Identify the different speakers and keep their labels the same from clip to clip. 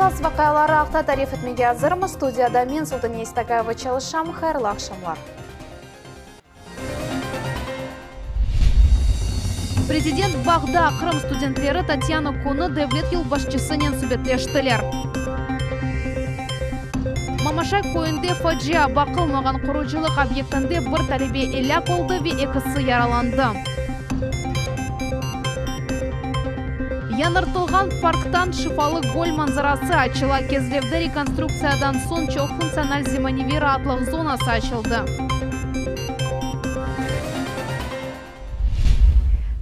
Speaker 1: Сас вақайлары ақта тариф етмеге азырмы. Студияда мен Султан Естагаева çalışам. Хайырлы ақшамлар. Президент Бағда Қырым студентлері Татьяна Куны Девлет елбашчысынен сөбетлештілер. Мамашай көйінде фаджия бақылмаған құрушылық объектінде бір талебе еля қолды ве екісі яраланды. Яныртылған парктан шифалы гол манзарасы açыла. Кезлевді реконструкциядан сон чоқ функциональ земаневер атлық зонасы açылды.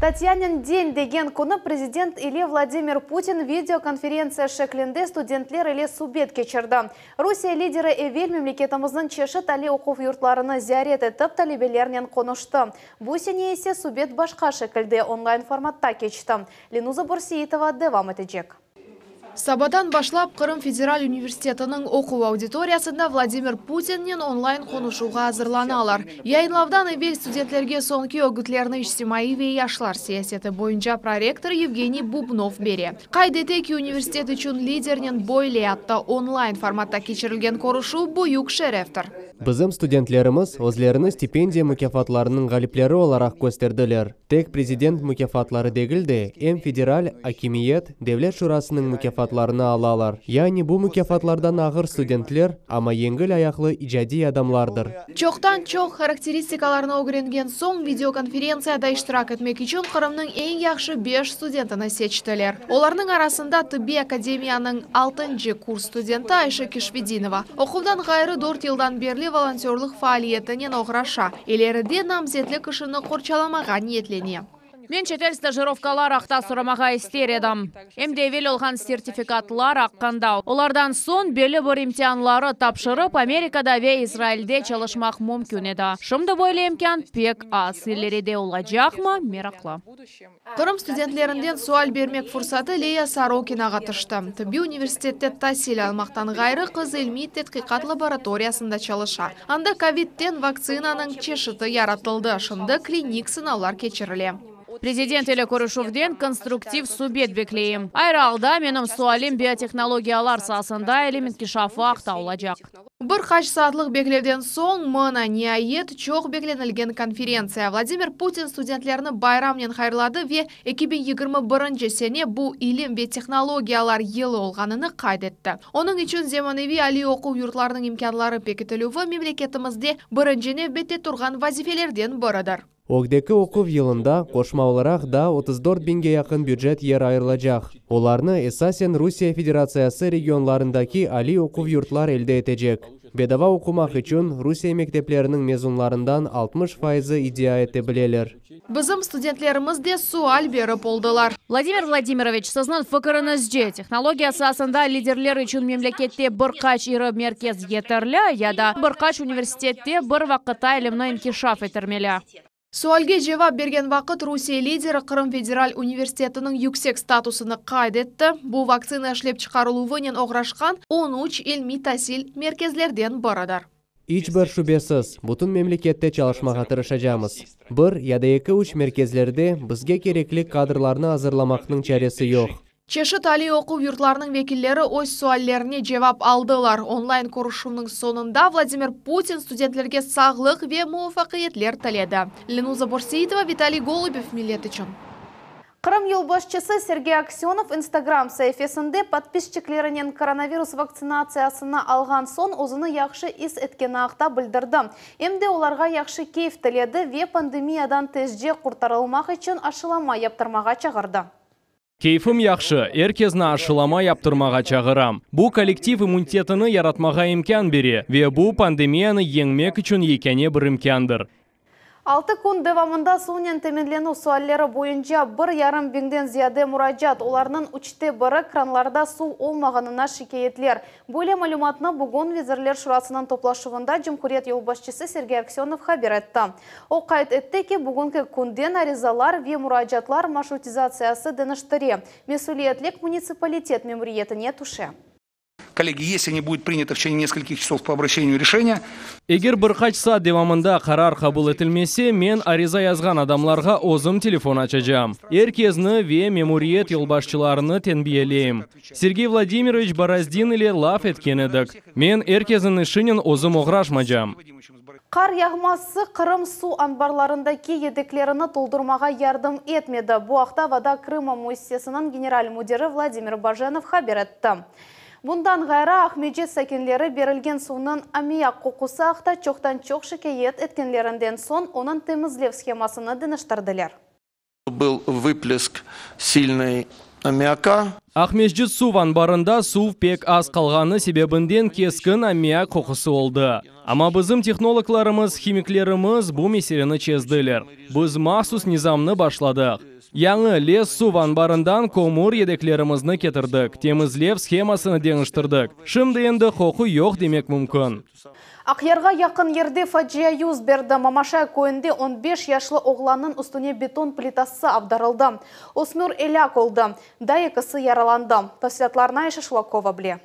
Speaker 1: Татьянин день деген күні президент или Владимир Путин видеоконференция шеклінде студентлер или субет кечірді. Русия лидері Эвель мемлекетіміздің чеші тали оқу юртларыны зиярет етіп талебелерінен қонышты. Бұсіне есе субет башқа шекілде онлайн форматта кечті. Ленуза Бурсиетова девам етежек.
Speaker 2: Сабадан башлап Қырым Федераль университетінің оқу аудиториясында Владимир Путиннен онлайн қонышуға азырланалар. Яйынлавдан Эвель студенттерге соңки өгітлеріні іштимаи ве яшлар сиясеті бойынша проректор Евгений Бубнов бере. Қайдетеки университет үшін лидернен бойле атта онлайн форматта кечірілген қорышу бұйық шерефтір.
Speaker 3: Бізім студенттеріміз өзлеріні стипендия мүкефатларының ғалиплері оларақ көстерділер. Тек президент мүкефатлары дегілді, эм федераль акимиет Девлет шурасының мүкефатларыны алалар. Яғни бұл мүкефатлардан ағыр студентлер, ама еңгіл аяқлы ижади адамлардыр.
Speaker 2: Чоқтан чоқ характеристикаларына өгіренген соң видеоконференцияда иштирак етмек үшін Қырымның ең яқшы 5 студентіні сечтілер. Оларның арасында Тыбби академияның 6-й курс студенті Айша Кишвединова. Оқудан ғайры 4 елдан берлі волонтерлық фаалиетінен оғраша. Елеріде намзетлік ішіні қорчаламаға ниетлене.
Speaker 4: Мен шетел стажировкалар ақта сұрамаға істер едім. Емде евел олған сертификатлар аққанда. Олардан сон белі бір имтианлары тапшырып, Америкада ве Израильде çalışмақ мүмкін еді. Шымды бойлы имкан пек аз. Елереде олajaq ма? Мерақлы.
Speaker 2: Қырым студентлерінден суал бермек фұрсаты Лея Сорокинаға тышты. Тыбби университетте тәсіл алмақтан ғайры қыз ilmi тетқиқат лабораториясында çalışа. Анда ковидтен вакцинаның чешіті яратылды. Шымды клиник сынаулар кечіріле.
Speaker 4: Президент елі көрішувден конструктив субет беклейім. Айралда менің суалим биотехнологиялар сасында элемент кешафы ақта олajaq.
Speaker 2: Бір қаш саатлық беклевден соң мұна ниайет чоқ бекленілген конференция. Владимир Путин студентлеріні байрамнен хайырлады ве 2021 сене бұл илім ве технологиялар елі олғаныны қайдетті. Оның үшін земаневи али оқу юртларының имканлары пекетілуі мемлекетімізде бірінжіне бетте тұрған вазифелерден біріdir.
Speaker 3: Огдекі оқу елында қошмауларақ да 34 бинге яқын бюджет ер айырылajaq. Оларны эсасен Русия Федерациясы регионларындаки али оқу юртлар елде етежек. Бедава оқумақ үшін Русия мектеплерінің мезунларындан 60% идея ете білелер.
Speaker 2: Бізім студенттерімізде суал беріп олдылар.
Speaker 4: Владимир Владимирович, сызнын фікірінізде технология сасында лидерлер үшін мемлекетте бір қач иры меркез етірлі, яда бір қач университетте бір вақытта илімні инкишаф етермелі.
Speaker 2: Суалге жауап берген вақыт Русия лидері Қырым Федераль университетінің yüksek статусыны қайдетті. Бұл вакцина эшлеп чықарылуынен оғрашқан 13 ilmi тәсіл мерkezlerden біріdir.
Speaker 3: Hiçbir şübesiz, bütün memlekette çalışmağa tırışacağımız. Bir ya da 2-3 merkezlerde bizge gerekli kadrlarını hazırlamakның çaresi yok.
Speaker 2: Чеші тали оқу юртларының векіллері өз суаллеріне жауап алдылар. Онлайн көрішімнің сонында Владимир Путин студенттерге сағлық ве муафақиетлер тіледі. Ленуза Бурсиетова, Виталий Голубев, Милет үшін.
Speaker 1: Қырым елбашчысы Сергей Аксенов Инстаграм сәйфесінде подписчиклерінен коронавирус вакцинациясына алған сон өзіні яқшы ис еткені ақта білдірді. Емде оларға яқшы кейф тіледі ве пандемиядан тезже құртарылмақ үшін ашылама яптырмаға чағырды.
Speaker 5: Кейфім яқшы, әркезні ашылама яптырмаға чағырам. Бұл коллектив иммунитетіні яратмаға имкан бере, ве бұл пандемияны еңмек үшін екене бір имкандыр.
Speaker 1: 6 күн девамында суынен теменлену суаллері бойынша 1,5 биңден зияде мұражат. Оларының 3-те бірі кранларда су олмағанына шикаетлер. Бөле малюматына бүгін визірлер шурасының топлашуында Жымхурет елбашчысы Сергей Аксенов хабер етті. Ол қайт етті ки бүгінгі күнден аризалар ве мұражатлар маршрутизациясы дыныштыре. Месулиетлік муниципалитет мемриетіне туше.
Speaker 6: коллеги, если не будет принято в течение нескольких часов по обращению решения.
Speaker 5: Егер бір қачса девамында қарар қабыл етілмесе, мен ариза язған адамларға озым телефон açacağım. Herkesni ve memuriyet yolbaşçılarını tenbiyeleyim. Сергей Владимирович Бороздин ile laf etken edik. Men herkesin işinin озым оғрашмajam.
Speaker 1: Қар яғмасы Қырым су анбарларындaki едекlerini толдырмаға ярдым etmedi. Bu haqda Voda Krıma müessesinin general müdiri Vladimir Bajenov haber etdi. Bundan gayra Ahmedjet sakinleri berilgen suunun ammiyak kokusu haqda çoxtan-çox şikayet etkenlerinden son onun temizlev sxemasını diniştirdiler.
Speaker 7: Был выплеск сильный аммиака.
Speaker 5: Ahmedjet su anbarında su pek az қалғаны себебінден keskin ammiyak kokusu oldu. Ama bizim texnologlarımız, химикlerimiz bu meseleni çözdüler. Biz mahsus nizamını başladık. Яңы лес су анбарından komur yedeklerimizni getirdik. Temizlev sxemasını deniştirdik. Şimdi endi koku yok demek mümkün.
Speaker 1: Aqyarga yakın yerde fajia yüz berdi. Mamaşay köyünde 15 yaşlı oğlanın üstüne beton plitası avdarıldı. Osmur elak oldu. Dayıkısı yaralandı. Tafsiyatlarına Ayşe Şulakova bile.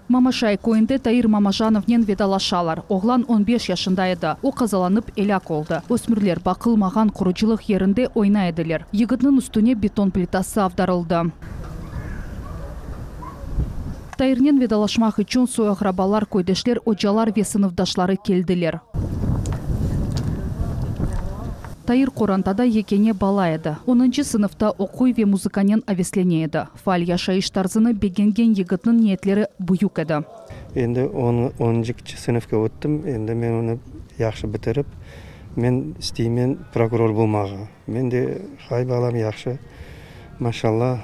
Speaker 8: Мамашай кöyünde Tayyir Mamajановнен vedalaşalar. Oğlan 15 yaşındaydı. O kazalanıp elak oldu. Ösmürler bakılmagan kuruculuk yerinde oynaydılar. Yigitnin üstüne beton plitası avdarıldı. Tayyir'nen vedalaşmak için soyağrabalar, koydeşler, hocalar ve sınıfdaşları keldiler. Tayyir Korantada yekene balaydı. 10. sınıfta okuy ve muzikanen avesleneydi. Faal yaşayış tarzını beğengen yigitnin niyetleri büyük edi.
Speaker 9: Endi 10. sınıfga o'tdim. Endi men uni yaxshi bitirib, men isteymen prokuror bo'lmağı. Men de hay balam yaxshi. Maşallah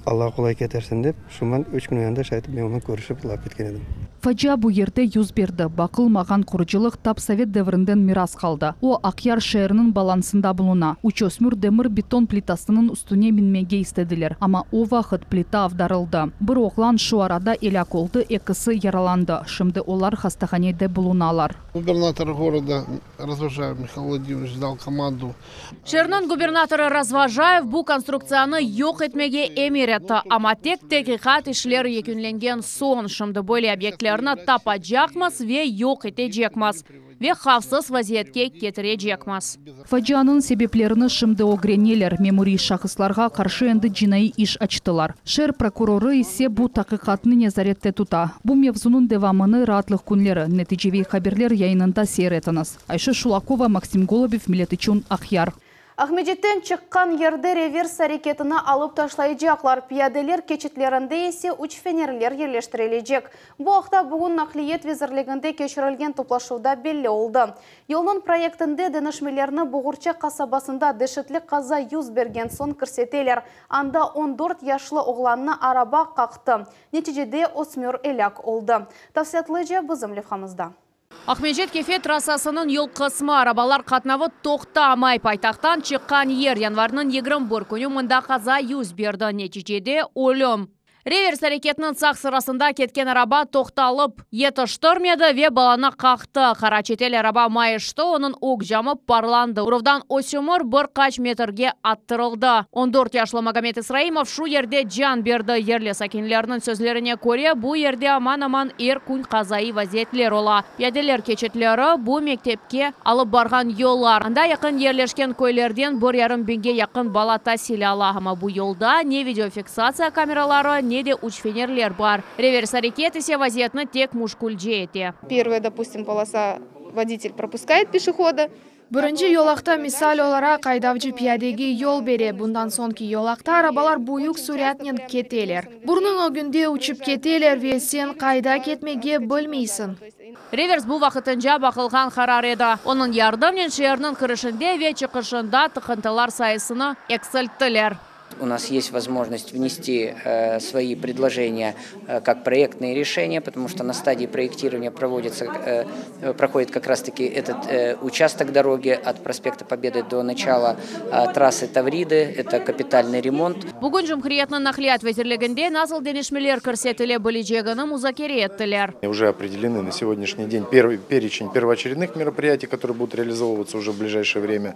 Speaker 9: Allah qolay ketersin deb, şuman 3 gün oyanda şaytib men onu görüşüp lap ketken edim.
Speaker 8: Fajia bu yerde yüz berdi. Bakılmagan kuruculuk tap Sovet devrinden miras kaldı. O Akyar şehrinin balansında buluna. Üç ösmür demir beton plitasının üstüne binmege istediler. Ama o vakit plita avdarıldı. Bir oğlan şu arada elak oldu, ikisi yaralandı. Şimdi onlar hastahanede bulunalar.
Speaker 10: Губернатор города Развожаев Михаил Владимирович дал команду.
Speaker 4: Шернон губернаторы Развожаев bu konstruksiyаны yok etmege emir etti. Ama tek tekikat işleri yekünlengen son. Şimdi böyle obyektlerini tapacakmaz ve yok edecekmez. Ve xavfsız vaziyetke getirecekmez.
Speaker 8: Facianın sebeplerini şimdi öğreniler. Memuri şahıslarga karşı endi cinayi iş açtılar. Şehir prokuroru ise bu takikatını nezarette tuta. Bu mevzunun devamını rahatlık günleri neticevi haberler yayınında seyretiniz. Ayşe Şulakova, Maksim Golubov, Millet için Akyar.
Speaker 1: Ahmedjet'ten çıkan yerde revers hareketini alıp taşlayacaklar. Piyadeler keçitlerinde ise uç fenerler yerleştirilecek. Bu hafta bugün Nakliyet Vezirliginde geçirilgen toplaşıda belli oldu. Yolun proyektinde denişmelerini Boğurça kasabasında dehşetli kaza yüz bergen son kırseteler. Anda 14 yaşlı oğlanını araba kalktı. Neticede osmür elak oldu. Tafsiyatlıca bizim levhamızda.
Speaker 4: Ahmedjet Kefe trassasının yol kısmı arabalar katnavı toxtamay paytaxtdan çıkan yer yanvarının 21 günü mında kaza yüz berdi. Neticede ölüm. Revers hareketinin sağ sırasında ketken araba toxtalıp yetiştirmedi ve balana kalktı. Karaçetel araba mayıştı, onun ok camı parlandı. Urovdan osumur bir kaç metrge attırıldı. 14 yaşlı Magomed Israimov şu yerde can berdi. Yerli sakinlerinin sözlerine göre bu yerde aman erkün kazayı vaziyetler ola. Piyadeler keçetleri bu mektepke alıp bargan yollar. Anda yakın yerleşken köylerden 1,5 binge yakın bala tahsil ala. Ama bu yolda ne videofiksasiya kameraları ne de uç fenerler var. Revers hareket ise vaziyetini tek muşkulce eti.
Speaker 11: Первая, допустим, полоса водитель пропускает пешехода.
Speaker 2: Birinci yolakta misal olarak haydavcı piyadegi yol beri. Bundan sonki yolakta arabalar büyük süratle keteler. Bunun o günde uçup keteler ve sen kayda ketmege bilmeysin.
Speaker 4: Revers bu vakitınca bakılgan karar edi. Onun yardımıyla şehirinin kırışında ve çıkışında tıkıntılar sayısını eksilttiler.
Speaker 12: У нас есть возможность внести свои предложения как проектные решения, потому что на стадии проектирования проходит как раз-таки этот участок дороги от проспекта Победы до начала трассы Тавриды. Это капитальный ремонт.
Speaker 4: Bugün Cumhuriyet'nin Nakliyat Vezirliginde nasıl denişmeler körsetile bileceğini muzakere ettiler.
Speaker 13: Уже определены на сегодняшний день перечень первоочередных мероприятий, которые будут реализовываться уже в ближайшее время.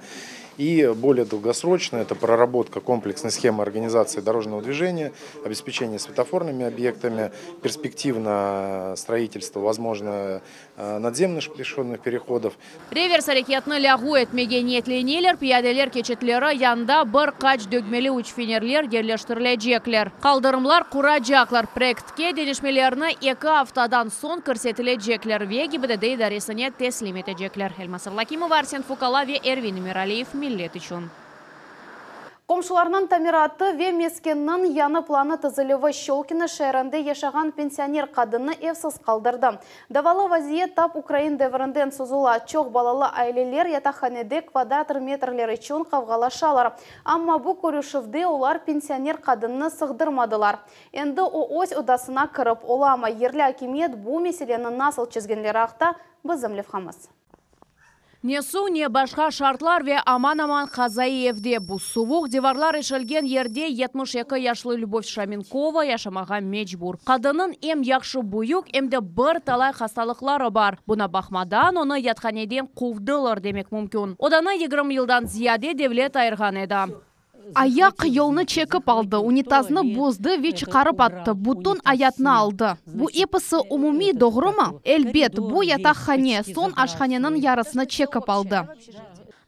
Speaker 13: И более долгосрочно это проработка комплексной схемы организации дорожного движения, обеспечение светофорными объектами, перспективно строительство, возможно, надземных пешеходных переходов.
Speaker 4: Реверс әрекетні лягу етмеген ниетленелер, пияделер кечетлері янда бір қач дөгмелі учфенерлер ерлештірілежеклер. Қалдырымлар құрачаклар. Проектке денешмелеріні 2 haftadan son көрсетілежеклер веги бідеді идаресіне теслим етежеклер. Эльмасыр Лакимова, Арсен Фукала ве Эрвин Миралиев, Миллет үшін.
Speaker 1: Комшыларынан Тамираты ве мескеннің яны планы тызылевы Щелкіні шәрінді ешаған пенсионер қадыны евсіз қалдырды. Давалы вазие тап Украин дәвірінден созула чоқ балалы айлелер ятаханеде квадратр метрлері чон қавғалашалар. Амма бұ көрішівде олар пенсионер қадыны сығдырмадылар. Енді о ось удасына кіріп олама ерлі акимет бұ меселені насыл чізгенлері ақта бізімлев қамыз.
Speaker 4: Не су, не башқа шартлар ве аман-аман Қазаевде. Бұ суық деварлар ішілген ерде 72 яшлы Любовь Шаменкова яшамаға мечбур. Қадының ем яқшы бұйық, емде бір талай хасталықлары бар. Бұна бақмадан оны ятханеден қувдылар демек мүмкін. Оданы 20 жылдан зияде девлет айырған еді.
Speaker 8: Аяқ yolunu çekip aldı, unitazını bozdu ve çıkarıp attı. Butun ayatını aldı. Bu episi umumi doğru mu? Elbet bu yatakхане son aşhanenin yarısını çekip aldı.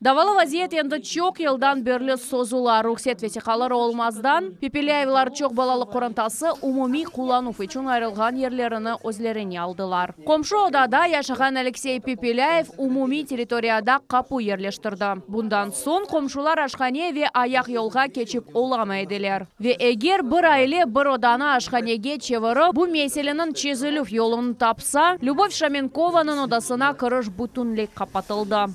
Speaker 4: Давалы вазиет енді чоқ елдан берлі созула рұқсет весеқалар олмаздан, Пепеляевлар чоқ балалы қорантасы умуми құлану үшін айрылған ерлеріні өзлеріне алдылар. Комшу одада яшаған Алексей Пепеляев умуми территорияда қапу ерлештірді. Бұндан сон комшулар ашхане ве аяқ елға кечіп оламайдылар. Ве егер бір айле бір оданы ашханеге чевірі бұл меселенің чезіліп елін тапса, Любовь Шаменкованың одасына кіріш бұтынлек қапатылды.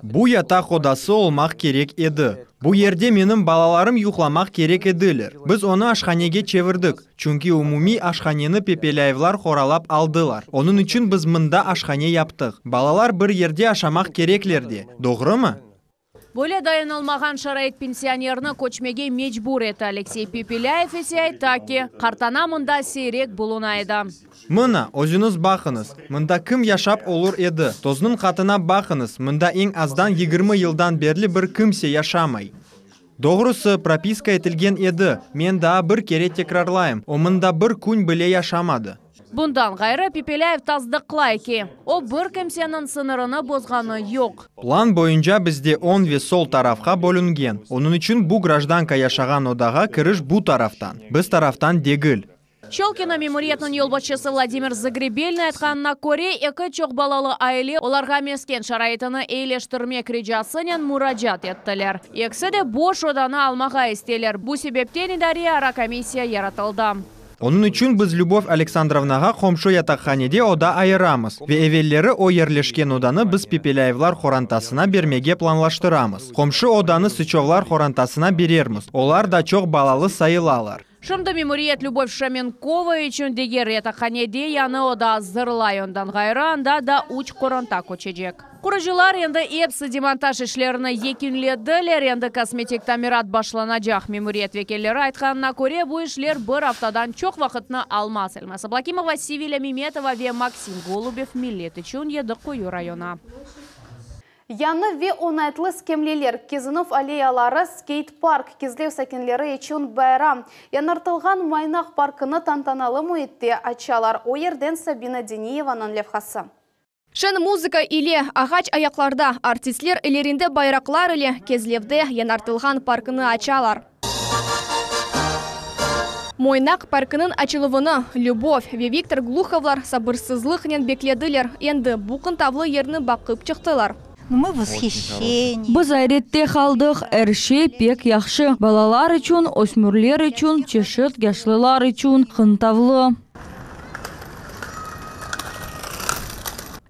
Speaker 14: Бұ ятақ одасы олмақ керек еді. Бұ ерде менің балаларым юқламақ керек еділер. Біз оны ашханеге чевірдік. Чүнки умуми ашханені Пепеляевлар қоралап алдылар. Оның үшін біз мында ашхане яптық. Балалар бір ерде ашамақ кереклерде. Doğru mu?
Speaker 4: Бөле дайынылмаған шарайт пенсионерні көчмеге мечбур еті Алексей Пепеляев есе айтаки, қартана мұнда сейрек бұлынайды.
Speaker 14: Мына, өзіңіз бақыңыз. Мұнда кім яшап олыр еді? Тозының қатына бақыңыз. Мұнда ең аздан 20 жылдан берлі бір кімсе яшамай. Doğrusu прописка етілген еді. Мен да бір кере текрарлайым. О мұнда бір күн біле яшамады.
Speaker 4: Бұндан ғайры Пепеляев таздықлай ки, о бір кімсенің сынырыны бозғаны yok.
Speaker 14: План бойынша бізде 10 ве сол тарафқа бөлінген. Оның үшін бұ гражданка яшаған одаға кіріш бұ тарафтан. Біз тарафтан дегіл.
Speaker 4: Щелкина мемориятның елбасшысы Владимир Загребельный айтқанына көре, екі чоқ балалы айле оларға мескен шарайтыны ейлештірмек режасынен мұражат еттілер. Екісі де бош оданы алмаға істелер. Бұ себептен идария ара комиссия яратылды.
Speaker 14: Onun üçün biz Любовь Александровнаға қомшу ятақханеде ода айырамыз. Ве евеллері о ерлешкен оданы біз Пепеляевлар хорантасына бермеге планлаштырамыз. Қомшу оданы Сычевлар хорантасына берерміз. Олар да чоқ балалы сайылалар.
Speaker 4: Шымды мемориет Любовь Шаменкова үшін дегер ятақханеде яны ода зырлай ондан ғайры анда да уч коронта көчежек. Құрыжылар енді епсі демонтаж ішлеріні екінледілер, енді косметик тамират башланажақ мемориет векелері айтқанына көре бұл ішлер бір аптадан чоқ вақытны алмас. Эльмаса Блакимова, Севиля Миметова ве Максим Голубев, Миллет үшін еді қойы района.
Speaker 1: Яны ве онайтлы скемлелер, Кезінов аллеялары скейт-парк, кезлев сәкенлері ечун байрам. Янартылған майнақ паркыны тантаналы мұетте ачалар. Ойерден Сабина Денееваның левхасы.
Speaker 15: Шын музыка или ағач аяқларда артистлер елерінде байрақлар или кезлевде янартылған паркыны ачалар. Мойнақ паркының ачылывыны Любовь ве Виктор Глуховлар сабырсызлықнен бекледілер. Енді бұқын тавлы ерні бақып чықтылар.
Speaker 16: Мы восхищение.
Speaker 17: Біз айретте қалдық, әрше пек яқшы. Балалар үшін, өсмірлер үшін, чешет яшлылар үшін қынтавлы.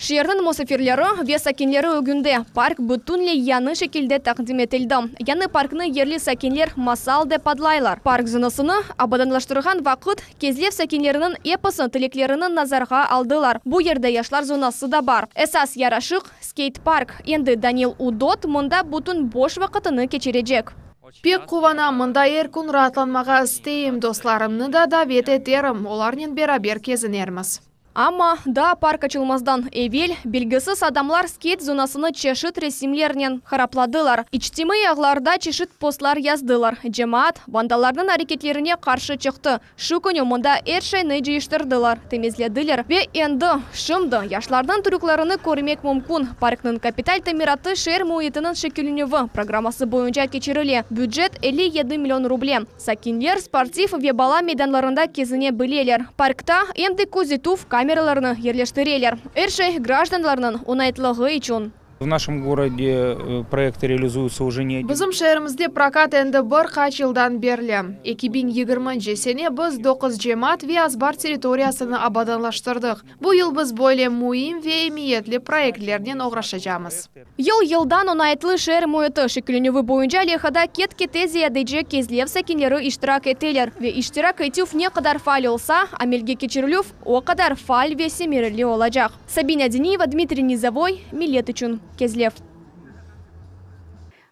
Speaker 15: Шернің мософерлері ве сәкенлері өгінді. Парк бүтінле яны шекілде тақдим етілді. Яны паркны ерлі сәкенлер масал деп адлайлар. Парк зынысыны абаданлаштырған вақыт кезлев сәкенлерінің епісын тілеклерінің назарға алдылар. Бұ ерде яшлар зонасы да бар. Эсас ярашық скейт-парк. Енді Данил Удот мұнда бүтін бош вақытыны кечережек.
Speaker 2: Пек қувана мұнда еркін ратланмаға істейім достарымны да вет етерім. Оларнен берабер кезінерміз.
Speaker 15: Ама да парк açılmazdan evvel belgisiz adamlar skate zonasını çeşit resimlerінен harapladылар. İçtimai ağlarda çeşit postlar yazdılar. Cemaat vandalarның hareketlerine karşı çıktı. Şu күні мұнда erşeyni жиыштырдылар, temizlediler ve endi şimdi yaşlardan türüklerini көрмек мүмкін. Parkның kapital tamiratı şehir muhitinin şekillenüvi programması boyunca geçirili. Büdjet 57 milyon ruble. Sakinler sportif ve bala meydanlarında kezine bileler. Parkta endi көзетув камераларını yerleştireler. Erşey гражданларның оңайлығы için.
Speaker 18: В нашем городе проекты реализуются уже не...
Speaker 2: Bizim şehrimizde prokat endi bir kaç yıldan berli. 2020 sene biz 9 cemaat ve azbar territoriyasını abadanlaştırdık. Bu yıl biz böyle muhim ve emniyetli proyektlerden uğraşacağız.
Speaker 15: Yıl-yıldan oңайлы şehir muhiti şekillenüvi boyunca lehada ket-kete ziyadece kezlev sakinleri iştirak eteler ve iştirak etüv ne kadar faal olsa, amelge geçirilüv o kadar faal ve semirli olacak. Sabina Deniyeva, Dmitriy Nizavoy, Millet için Kezlev.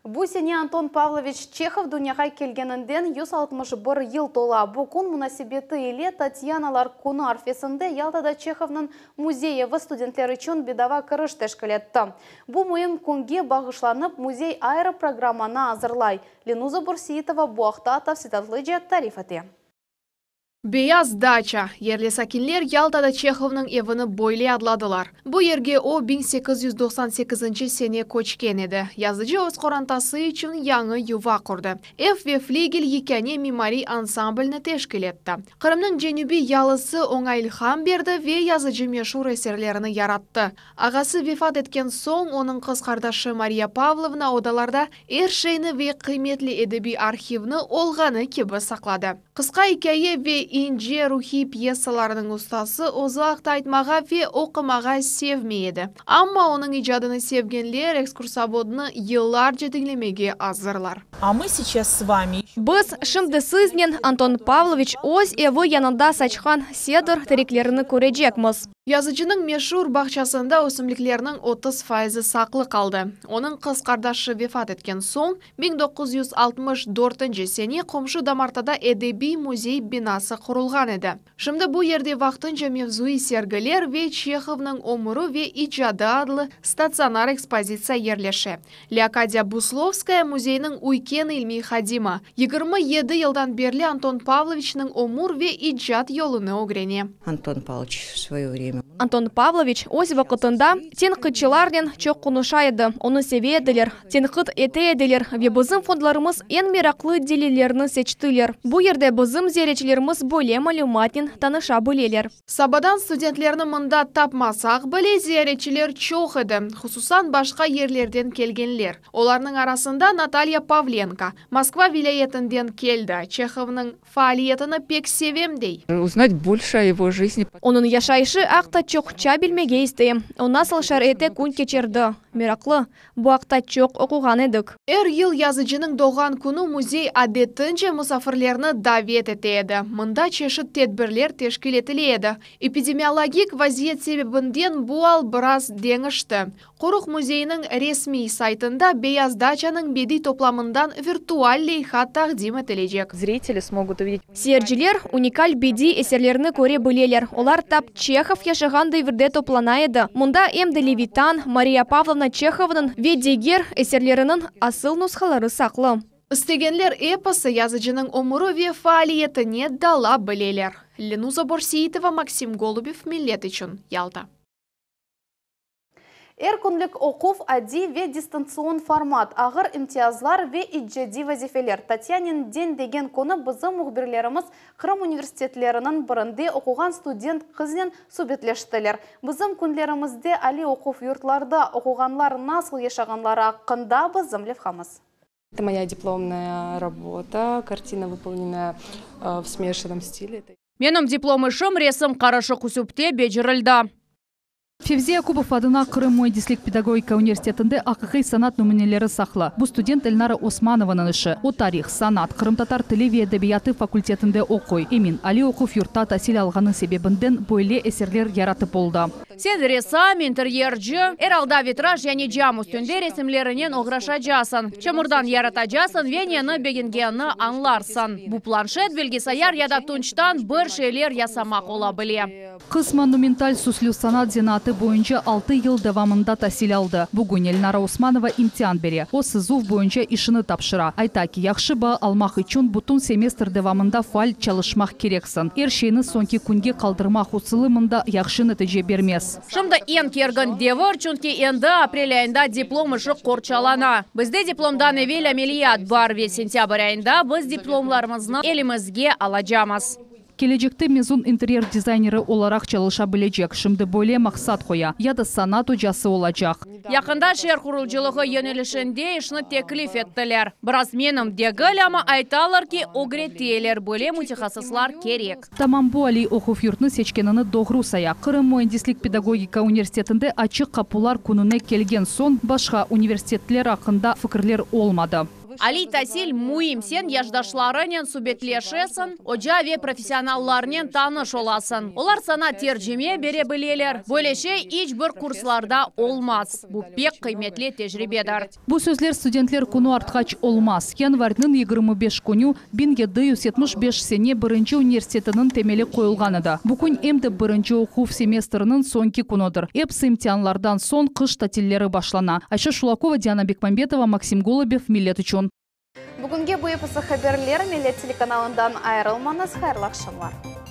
Speaker 1: Bu sene Anton Pavlovich Чехов dünyaya kelgeninden 161 yıl tola. Bu kun münasebeti ile Tatyanalar kunu arfesinde Yaltada Чеховның muzeyi ve studentler için bedava kiriş teşkil etti. Bu mühim kunge bağışlanıp muzey ayrı programına hazırlay. Lenuza Bursiyetova bu haqda tafsilatlıca tarif etti.
Speaker 2: Beyaz Daça, yerli sakinler Yaltada Чеховның evini boylay adladılar. Bu yerge o 1898 sene koçken edi. Yazıcı öz qorantası için yanı yuva kurdu. Ev ve fligel yekene mimari ansamblini teşkil etti. Kırımның cenubi yalısı oңa ilham berdi ve yazıcı meşhur eserlerini yarattı. Ağası vefat etken soң onun kız kardeşi Maria Pavlovna odalarda erşeyni ve kıymetli edebi arxivni olğanı gibi sakladı. Kıska hikaye ve ince ruhi piyesalarının ustası uzakta aytmağa ve okumağa sevmeydi. Ama onun icadını sevgenler ekskursavodunu yıllarca dinlemege hazırlar.
Speaker 15: Biz şimdi sizden Anton Pavlovich öz evi yanında saçkan sedir tereklerini görecekmiz.
Speaker 2: Yazıcının meşhur bahçesinde ösümliklerinin 30% saklı kaldı. Onun kız kardeşi vefat etken soң 1964 sene komşu Damartada edebi muzey binası kurulgan edi. Şimdi bu yerde vaqtınca mevzui sergiler ve Чеховның ömrü ve icadı adlı statsionar ekspozitsiya yerleşi. Leokadia Buslovskaya muzeyinin uyken ilmi hadima. 27 yıldan berli Anton Pavlovich'ның ömür ve icad yolunu öğreni.
Speaker 15: Anton Pavlovich öz vaqtında tenqidçilerden çok konuşaydı. Onu sevediler, tenqid etediler ve bizim fondlarımız en meraklı delillerini seçtiler. Bu yerde bizim ziyaretçilerimiz böyle malumatın tanışabilirler.
Speaker 2: Sabadan studentlerini mında tapmasak bile ziyaretçiler çok edi. Hususan başka yerlerden kelgenler. Onların arasında Natalya Pavlenka, Moskva vilayetinden keldi. Чеховның faaliyetini pek sevem dey.
Speaker 15: Onun yaşayışı akta çokça bilmege isteyim. O nasıl şarete gün geçirdi. Meraklı. Bu akta çok okugan edik.
Speaker 2: Her yıl yazıcının doğan günü muzey adetince musafirlerini davet etedi. Mında çeşit tedbirler teşkil etiledi. Epidemiologik vaziyet sebebinden bu al biraz değişti. Qoruq muzeyinin resmi saytında Beyaz Daça'nın bedi toplamından virtual leyha taqdim edilecek.
Speaker 15: Seyirciler unikal bedi eserlerini görebilirler. Olar tap Чехов yaşagan devirde toplanaydı. Munda emde Levitan, Maria Pavlovna Чеховның ve diğer eserlerinin asıl nusxaları saklı.
Speaker 2: İstegenler eposu yazıcının ömrü ve faaliyetini dala bileler. Lenuza Bursiyetova, Maksim Golubov, Millet için, Yalta.
Speaker 1: Erkunlik okuf adi ve distansiyon format, ağır imtiyazlar ve icadi vazifeler. Tatyanin den degen konu bizim muhbirlerimiz Kırım Üniversitetlerinin birinde okugan student kızlen subetleştiler. Bizim kunlerimizde Ali okuf yurtlarda okuganlar nasıl yaşaganları hakkında bizim lefhamız.
Speaker 19: Это моя дипломная работа, картина выполнена в смешанном стиле.
Speaker 4: Менің диплом işim resim qarışı kusupte becerildi.
Speaker 8: Февзия Кубов адына Кырым Муэдислик педагогика университетінде ақиқи санат нөмінелері сақлы. Бұл студент Эльнара Османованың ішы. О тарих, санат, Кырым татар тілі ве әдебияты факультетінде оқой. Емин Али оқув юрта тәсіл алғаны себебінден бойле әсерлер яратып болды.
Speaker 4: Сен ресам, интерьерджі, эралда витраж және жам үстінде ресімлерінен оғраша жасын. Чамырдан ярата жасын, венені бегенгені анларсын. Бұл планшет белгісаяр яда тұнчтан бір шейлер ясамақ ола біле.
Speaker 8: Қыз монументаль суслю санат зенаты бойынша 6 ел давамында тәсіл алды. Бүгін Эльнара Османова имтихан бере. О сызув бойынша ішіні тапшыра. Айтаки, яқшы ба алмақ үшін бұтын семестр давамында фаль çalışмақ керексін. Ершені сонки күнге қалдырмақ ұсылымында яқшы нәтиже бермес.
Speaker 4: Шымды ен керген девір, чүнки енді апрель айында диплом ұшы қорчалана. Бізде дипломдан евел әмелият бар ве сентябрь айында біз дипломларымызны елімізге алажамыз.
Speaker 8: Келечекте мезун интерьер дизайнері оларақ çalışа білежек. Шымды бойле мақсат қоя. Яды санат ұжасы олачақ.
Speaker 4: Яқында шер құрылжылығы енелішінде ішіні теклиф еттілер. Біраз менім дегіл, ама айталар ки огретелер бөле мутихасыслар керек.
Speaker 8: Тамамбу Али оқув юртны сечкеніні доғру сая. Кырым Муэдислик педагогика университетінде ачық қапулар күніне келген сон башқа университетлер ақында фікірлер олмады.
Speaker 4: Али тәсіл муим сен яждашларынен субетлешесін, ожаве профессионалларнен таныш оласын. Олар сана тержеме бере білелер. Бөлеше іч бір курсларда олмаз. Бұл пек қиметлі тежірибедар.
Speaker 8: Бұл сөзлер студентлер күні артқач олмаз. Январьның 25 күні 1775 сене бірінші университетінің темелі қойылғаныда. Бүкін емді бірінші оқув семестрінің сонки күнодыр. Эпс имтианлардан сон қыш татиллері башлана. Айша Шулакова, Диана Бекмамбетова, Максим Голубев, Милет үшін.
Speaker 1: Бүгінге бұл эпосы хабарлер Милет телеканалындан айырылмаңыз, хайырлы ақшамлар.